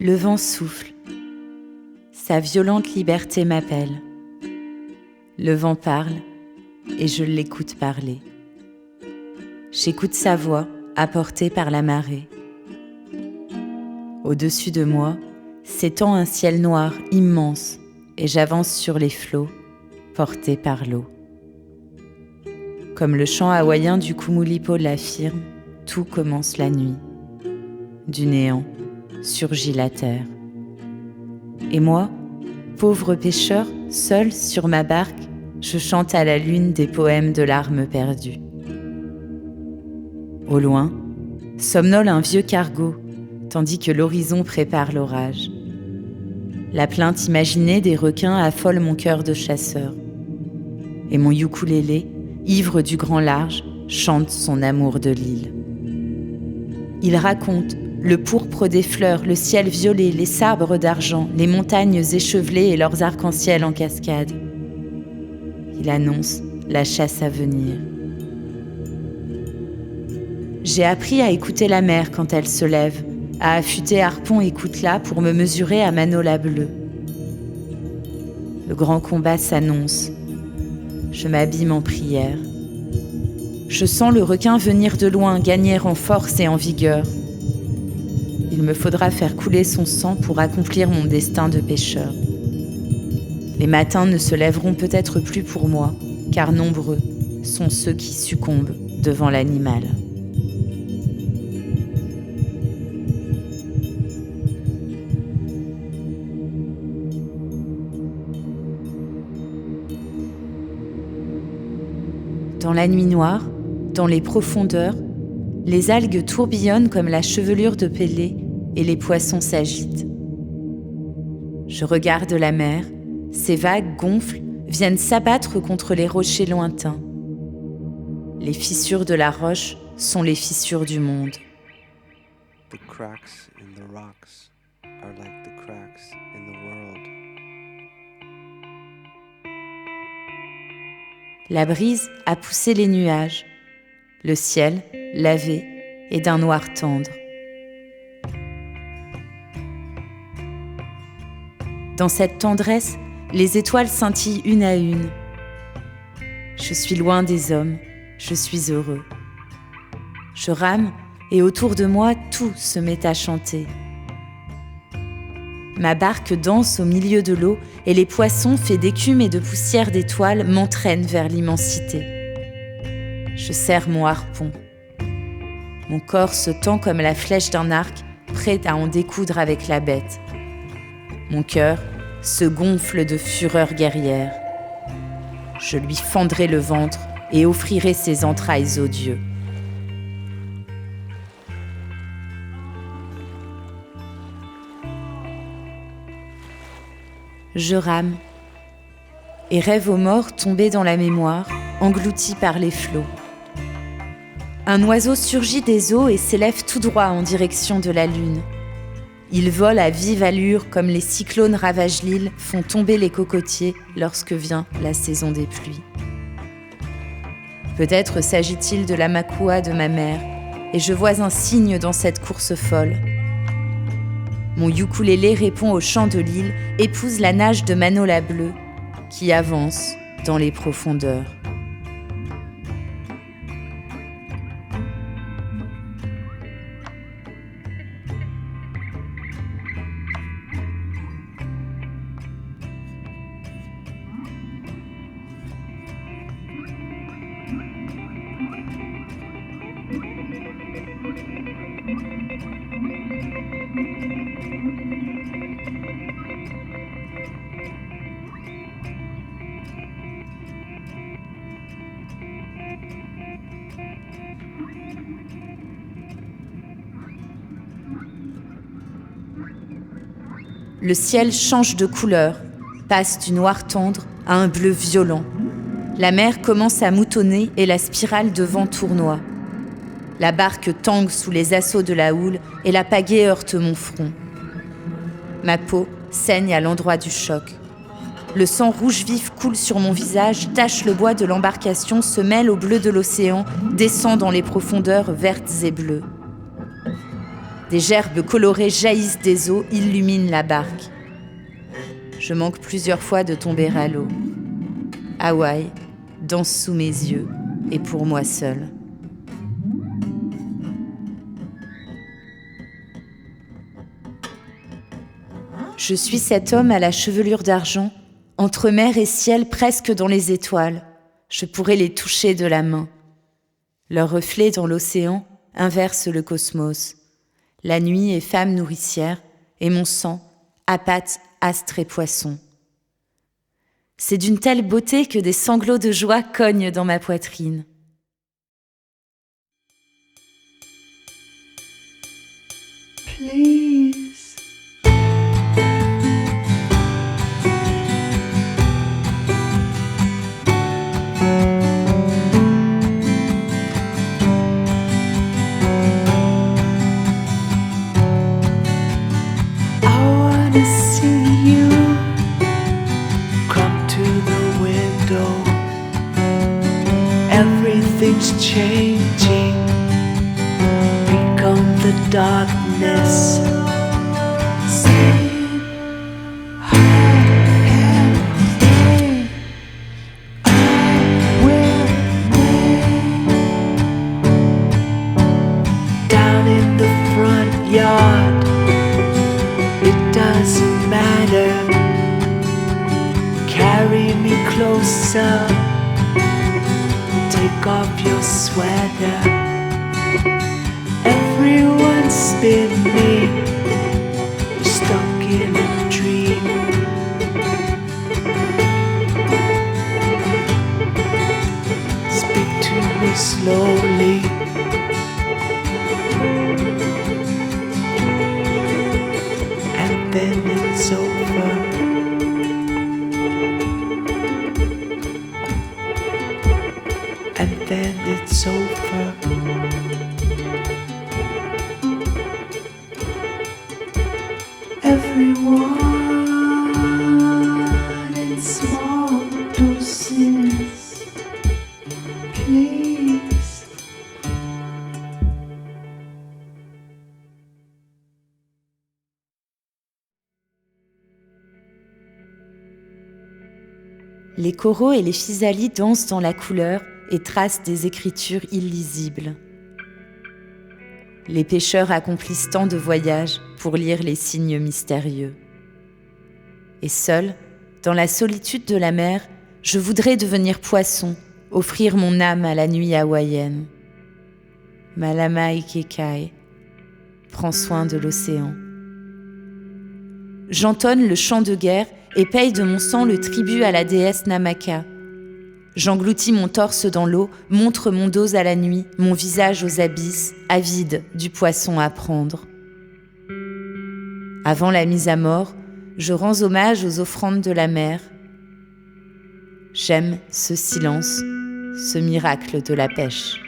Le vent souffle. Sa violente liberté m'appelle. Le vent parle et je l'écoute parler. J'écoute sa voix apportée par la marée. Au-dessus de moi s'étend un ciel noir immense et j'avance sur les flots, porté par l'eau. Comme le chant hawaïen du Kumulipo l'affirme, tout commence la nuit. Du néant surgit la terre. Et moi, pauvre pêcheur, seul sur ma barque, je chante à la lune des poèmes de larmes perdues. Au loin, somnole un vieux cargo, tandis que l'horizon prépare l'orage. La plainte imaginée des requins affole mon cœur de chasseur. Et mon ukulélé, ivre du grand large, chante son amour de l'île. Il raconte le pourpre des fleurs, le ciel violet, les sabres d'argent, les montagnes échevelées et leurs arcs-en-ciel en cascade. Il annonce la chasse à venir. J'ai appris à écouter la mer quand elle se lève, à affûter harpon et coutelas pour me mesurer à Manola bleue. Le grand combat s'annonce. Je m'abîme en prière. Je sens le requin venir de loin, gagner en force et en vigueur. Il me faudra faire couler son sang pour accomplir mon destin de pêcheur. Les matins ne se lèveront peut-être plus pour moi, car nombreux sont ceux qui succombent devant l'animal. Dans la nuit noire, dans les profondeurs, les algues tourbillonnent comme la chevelure de Pélée et les poissons s'agitent. Je regarde la mer, ses vagues gonflent, viennent s'abattre contre les rochers lointains. Les fissures de la roche sont les fissures du monde. The cracks in the rocks are like the cracks in the world. La brise a poussé les nuages. Le ciel, lavé, est d'un noir tendre. Dans cette tendresse, les étoiles scintillent une à une. Je suis loin des hommes, je suis heureux. Je rame et autour de moi, tout se met à chanter. Ma barque danse au milieu de l'eau et les poissons, faits d'écume et de poussière d'étoiles, m'entraînent vers l'immensité. Je serre mon harpon. Mon corps se tend comme la flèche d'un arc, prêt à en découdre avec la bête. Mon cœur se gonfle de fureur guerrière. Je lui fendrai le ventre et offrirai ses entrailles aux dieux. Je rame et rêve aux morts tombés dans la mémoire, engloutis par les flots. Un oiseau surgit des eaux et s'élève tout droit en direction de la lune. Il vole à vive allure comme les cyclones ravagent l'île, font tomber les cocotiers lorsque vient la saison des pluies. Peut-être s'agit-il de la makua de ma mère, et je vois un cygne dans cette course folle. Mon ukulélé répond au chant de l'île, épouse la nage de Manola bleue, qui avance dans les profondeurs. Le ciel change de couleur, passe du noir tendre à un bleu violent. La mer commence à moutonner et la spirale de vent tournoie. La barque tangue sous les assauts de la houle et la pagaie heurte mon front. Ma peau saigne à l'endroit du choc. Le sang rouge vif coule sur mon visage, tache le bois de l'embarcation, se mêle au bleu de l'océan, descend dans les profondeurs vertes et bleues. Des gerbes colorées jaillissent des eaux, illuminent la barque. Je manque plusieurs fois de tomber à l'eau. Hawaï danse sous mes yeux et pour moi seule. Je suis cet homme à la chevelure d'argent, entre mer et ciel presque dans les étoiles. Je pourrais les toucher de la main. Leur reflet dans l'océan inverse le cosmos. La nuit est femme nourricière et mon sang, apâte, astre et poisson. C'est d'une telle beauté que des sanglots de joie cognent dans ma poitrine. Please. Everything's changing. Become the darkness. Sit high and stay. I will wait. Down in the front yard. It doesn't matter. Carry me closer. Take off your sweater. Everyone's spinning, stuck in a dream. Speak to me slowly. And then it's over. And then it's over. Everyone in small doses, please. Les coraux et les physalies dansent dans la couleur et tracent des écritures illisibles. Les pêcheurs accomplissent tant de voyages pour lire les signes mystérieux. Et seul, dans la solitude de la mer, je voudrais devenir poisson, offrir mon âme à la nuit hawaïenne. Malama Ikekai, prends soin de l'océan. J'entonne le chant de guerre et paye de mon sang le tribut à la déesse Namaka. J'engloutis mon torse dans l'eau, montre mon dos à la nuit, mon visage aux abysses, avide du poisson à prendre. Avant la mise à mort, je rends hommage aux offrandes de la mer. J'aime ce silence, ce miracle de la pêche.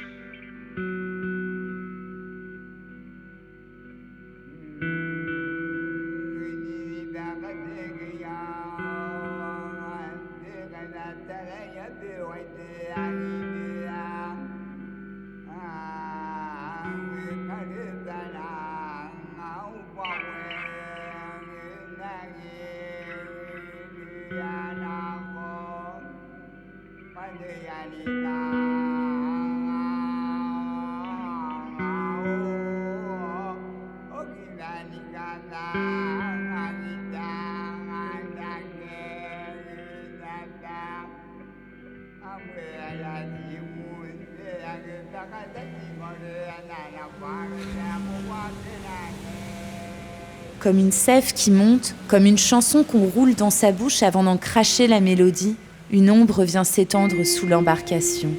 Comme une sève qui monte, comme une chanson qu'on roule dans sa bouche avant d'en cracher la mélodie, une ombre vient s'étendre sous l'embarcation.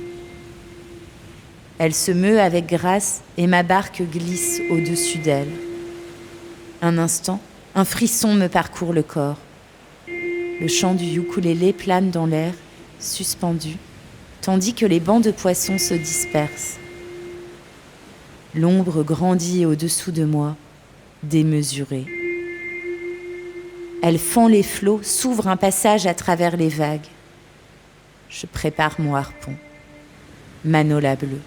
Elle se meut avec grâce et ma barque glisse au-dessus d'elle. Un instant, un frisson me parcourt le corps. Le chant du ukulélé plane dans l'air, suspendu, tandis que les bancs de poissons se dispersent. L'ombre grandit au-dessous de moi, démesurée. Elle fend les flots, s'ouvre un passage à travers les vagues. Je prépare mon harpon. Manola bleue.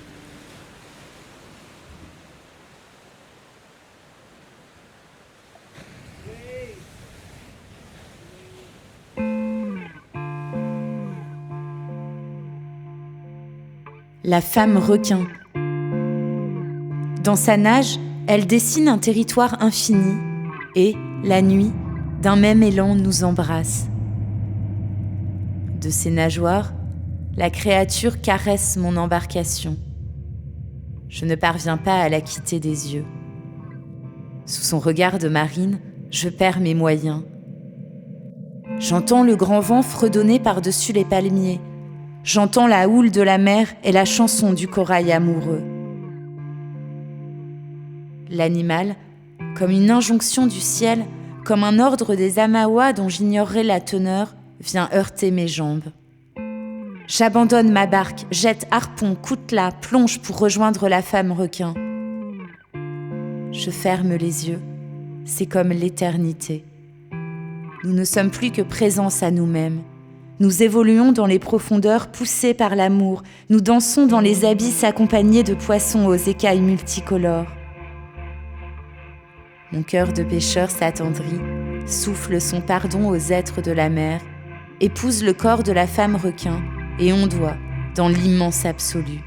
la femme requin. Dans sa nage, elle dessine un territoire infini et, la nuit, d'un même élan nous embrasse. De ses nageoires, la créature caresse mon embarcation. Je ne parviens pas à la quitter des yeux. Sous son regard de marine, je perds mes moyens. J'entends le grand vent fredonner par-dessus les palmiers. J'entends la houle de la mer et la chanson du corail amoureux. L'animal, comme une injonction du ciel, comme un ordre des Amawas dont j'ignorerais la teneur, vient heurter mes jambes. J'abandonne ma barque, jette harpon, coutelas, plonge pour rejoindre la femme requin. Je ferme les yeux, c'est comme l'éternité. Nous ne sommes plus que présence à nous-mêmes. Nous évoluons dans les profondeurs poussés par l'amour. Nous dansons dans les abysses accompagnés de poissons aux écailles multicolores. Mon cœur de pêcheur s'attendrit, souffle son pardon aux êtres de la mer, épouse le corps de la femme requin et ondoie dans l'immense absolu.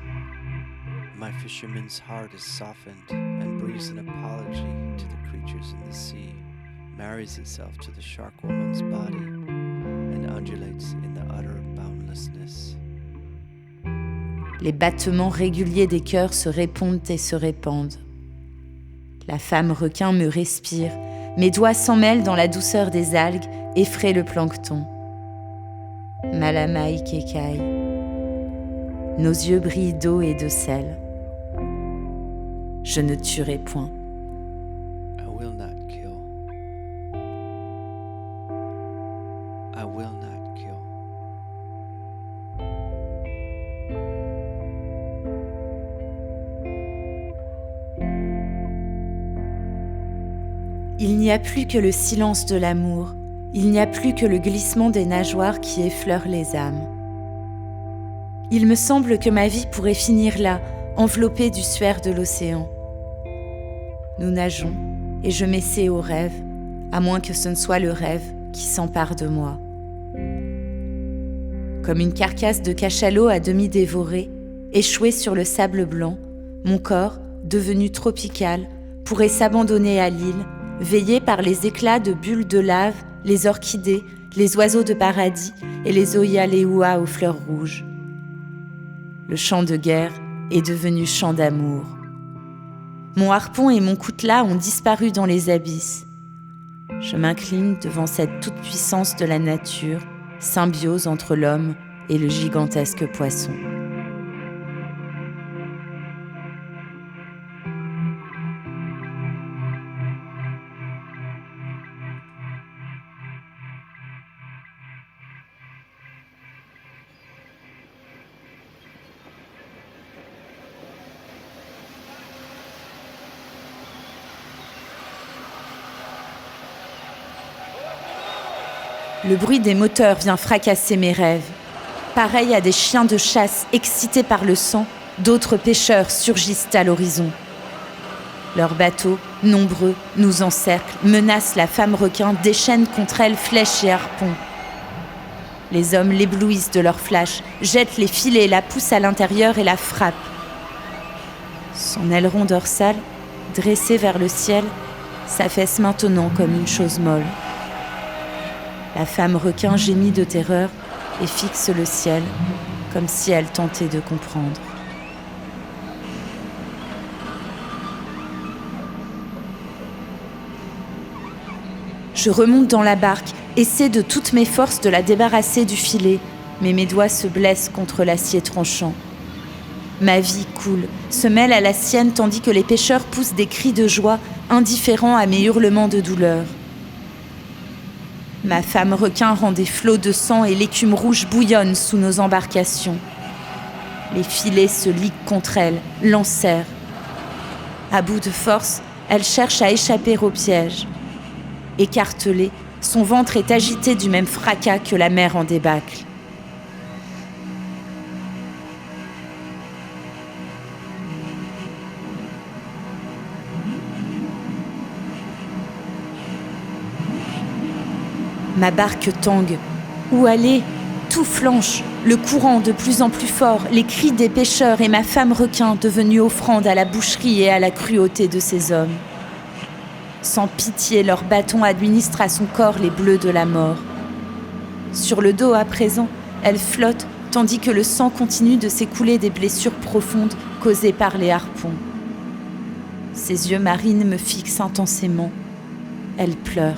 My fisherman's heart is softened and breathes an apology to the creatures in the sea, marries itself to the shark woman's body, and undulates in the utter boundlessness. Les battements réguliers des cœurs se répondent et se répandent. La femme requin me respire, mes doigts s'en mêlent dans la douceur des algues, effraient le plancton. Malamai Kekai. Nos yeux brillent d'eau et de sel. Je ne tuerai point. I will not kill. I will not kill. Il n'y a plus que le silence de l'amour, il n'y a plus que le glissement des nageoires qui effleurent les âmes. Il me semble que ma vie pourrait finir là, enveloppée du suaire de l'océan. Nous nageons et je m'essaie au rêve, à moins que ce ne soit le rêve qui s'empare de moi. Comme une carcasse de cachalot à demi dévorée, échouée sur le sable blanc, mon corps, devenu tropical, pourrait s'abandonner à l'île, veillé par les éclats de bulles de lave, les orchidées, les oiseaux de paradis et les oya-leua aux fleurs rouges. Le chant de guerre est devenu chant d'amour. Mon harpon et mon coutelas ont disparu dans les abysses. Je m'incline devant cette toute-puissance de la nature, symbiose entre l'homme et le gigantesque poisson. Le bruit des moteurs vient fracasser mes rêves. Pareil à des chiens de chasse excités par le sang, d'autres pêcheurs surgissent à l'horizon. Leurs bateaux, nombreux, nous encerclent, menacent la femme requin, déchaînent contre elle flèches et harpons. Les hommes l'éblouissent de leurs flashs, jettent les filets, la poussent à l'intérieur et la frappent. Son aileron dorsal, dressé vers le ciel, s'affaisse maintenant comme une chose molle. La femme requin gémit de terreur et fixe le ciel, comme si elle tentait de comprendre. Je remonte dans la barque, essaie de toutes mes forces de la débarrasser du filet, mais mes doigts se blessent contre l'acier tranchant. Ma vie coule, se mêle à la sienne tandis que les pêcheurs poussent des cris de joie, indifférents à mes hurlements de douleur. Ma femme requin rend des flots de sang et l'écume rouge bouillonne sous nos embarcations. Les filets se liguent contre elle, l'enserrent. À bout de force, elle cherche à échapper au piège. Écartelée, son ventre est agité du même fracas que la mer en débâcle. Ma barque tangue. Où aller ? Tout flanche. Le courant de plus en plus fort, les cris des pêcheurs et ma femme requin devenue offrande à la boucherie et à la cruauté de ces hommes. Sans pitié, leur bâton administre à son corps les bleus de la mort. Sur le dos à présent, elle flotte tandis que le sang continue de s'écouler des blessures profondes causées par les harpons. Ses yeux marines me fixent intensément. Elle pleure.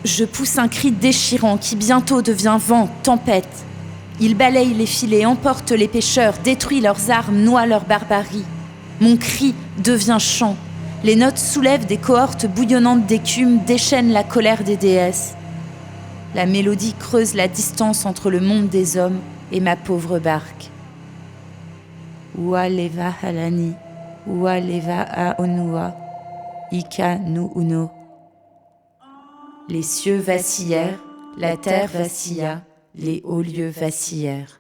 Je pousse un cri déchirant qui bientôt devient vent, tempête. Il balaye les filets, emporte les pêcheurs, détruit leurs armes, noie leur barbarie. Mon cri devient chant. Les notes soulèvent des cohortes bouillonnantes d'écume, déchaînent la colère des déesses. La mélodie creuse la distance entre le monde des hommes et ma pauvre barque. Ua leva halani, ua leva a onua, ika nu uno. Les cieux vacillèrent, la terre vacilla, les hauts lieux vacillèrent.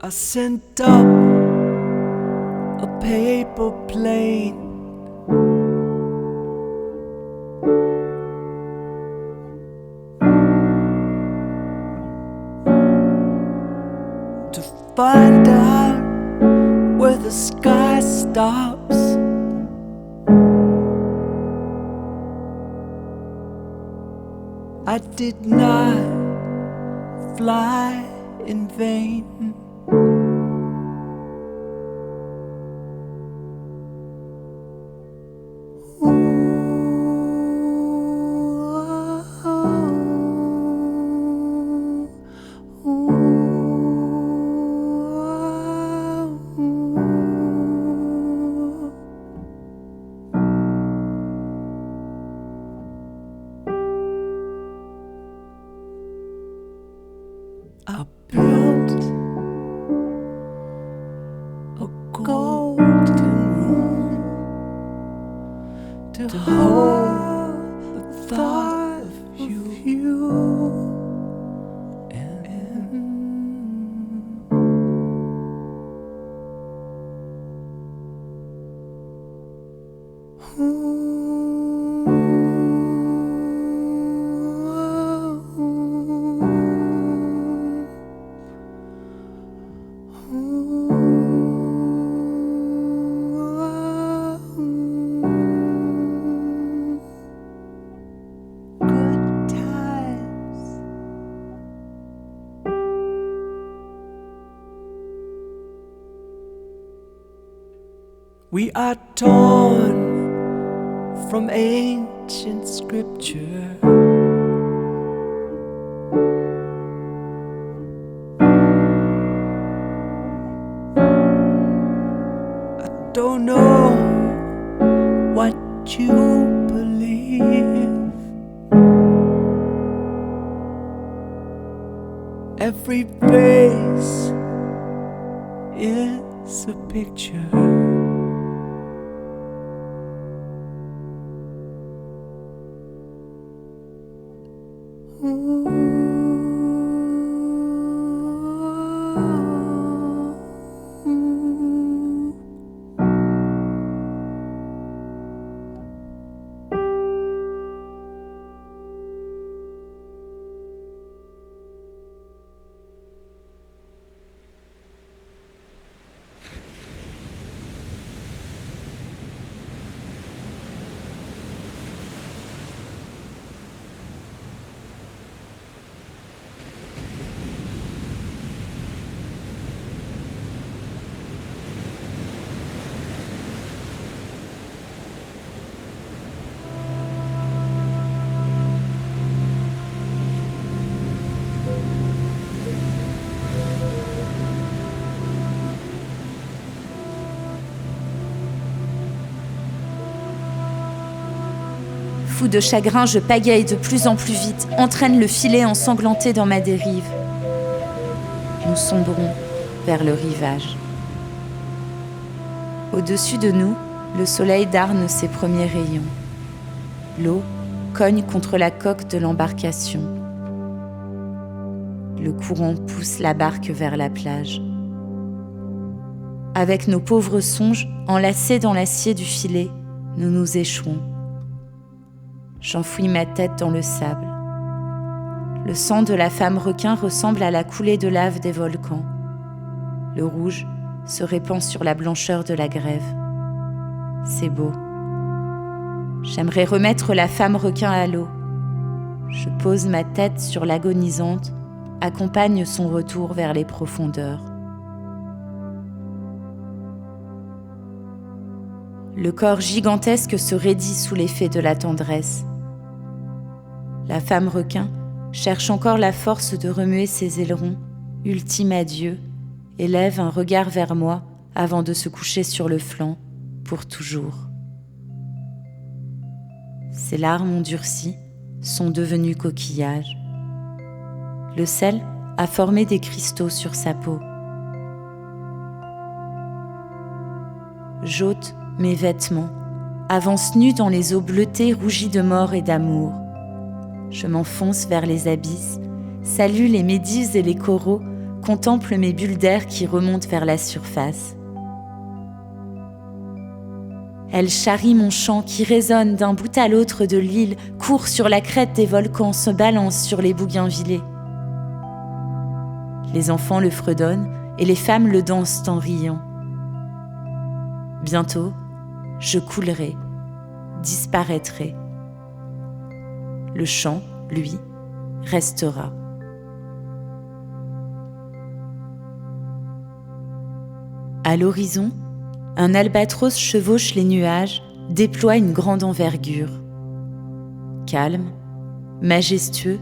I sent up a paper plane to find out where the sky stops. I did not fly in vain. I built a golden room to hold the thought of you good times. We are torn from ancient scripture. I don't know what you believe. Every face is a picture. Fou de chagrin, je pagaille de plus en plus vite, entraîne le filet ensanglanté dans ma dérive. Nous sombrons vers le rivage. Au-dessus de nous, le soleil darne ses premiers rayons. L'eau cogne contre la coque de l'embarcation. Le courant pousse la barque vers la plage. Avec nos pauvres songes enlacés dans l'acier du filet, nous nous échouons. J'enfouis ma tête dans le sable. Le sang de la femme requin ressemble à la coulée de lave des volcans. Le rouge se répand sur la blancheur de la grève. C'est beau. J'aimerais remettre la femme requin à l'eau. Je pose ma tête sur l'agonisante, accompagne son retour vers les profondeurs. Le corps gigantesque se raidit sous l'effet de la tendresse. La femme requin cherche encore la force de remuer ses ailerons, ultime adieu, et lève un regard vers moi avant de se coucher sur le flanc, pour toujours. Ses larmes endurcies sont devenues coquillages. Le sel a formé des cristaux sur sa peau. J'ôte mes vêtements, avance nue dans les eaux bleutées rougies de mort et d'amour. Je m'enfonce vers les abysses, salue les méduses et les coraux, contemple mes bulles d'air qui remontent vers la surface. Elle charrie mon chant qui résonne d'un bout à l'autre de l'île, court sur la crête des volcans, se balance sur les bougainvillées. Les enfants le fredonnent et les femmes le dansent en riant. Bientôt, je coulerai, disparaîtrai. Le chant, lui, restera. À l'horizon, un albatros chevauche les nuages, déploie une grande envergure. Calme, majestueux,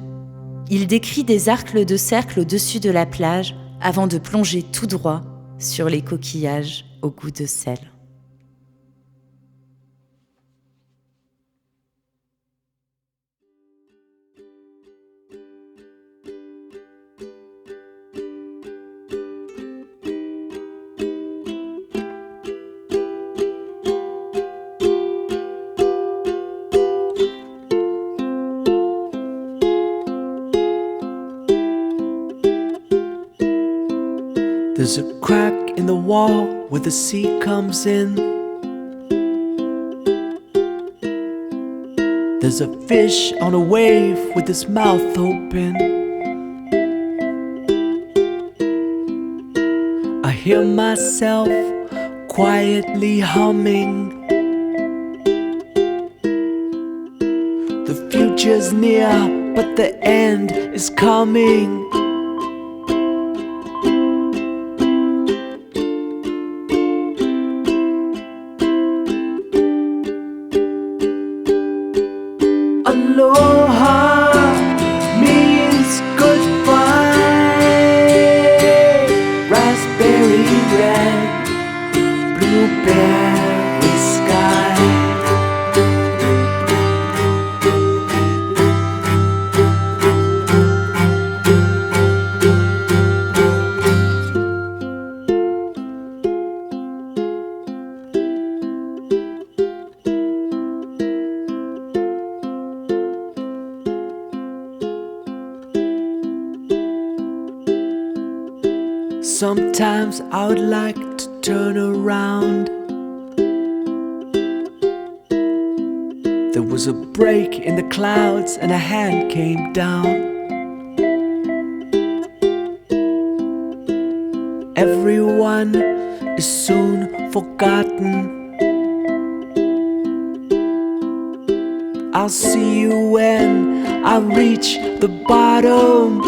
il décrit des arcs de cercle au-dessus de la plage avant de plonger tout droit sur les coquillages au goût de sel. There's a crack in the wall where the sea comes in. There's a fish on a wave with his mouth open. I hear myself quietly humming. The future's near, but the end is coming. Aloha means goodbye. Raspberry red, blueberry sky. Sometimes I would like to turn around. There was a break in the clouds and a hand came down. Everyone is soon forgotten. I'll see you when I reach the bottom.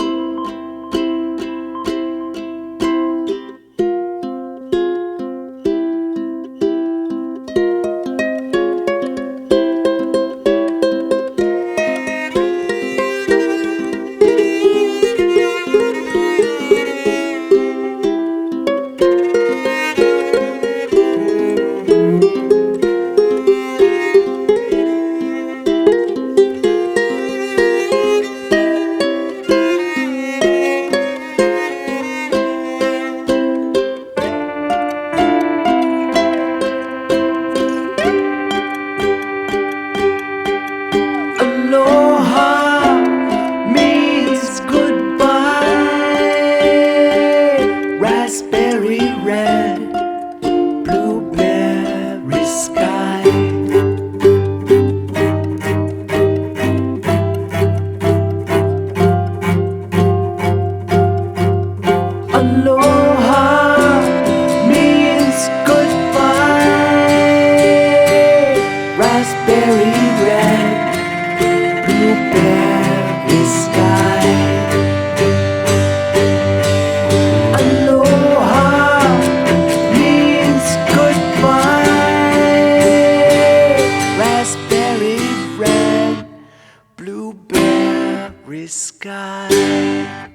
sky.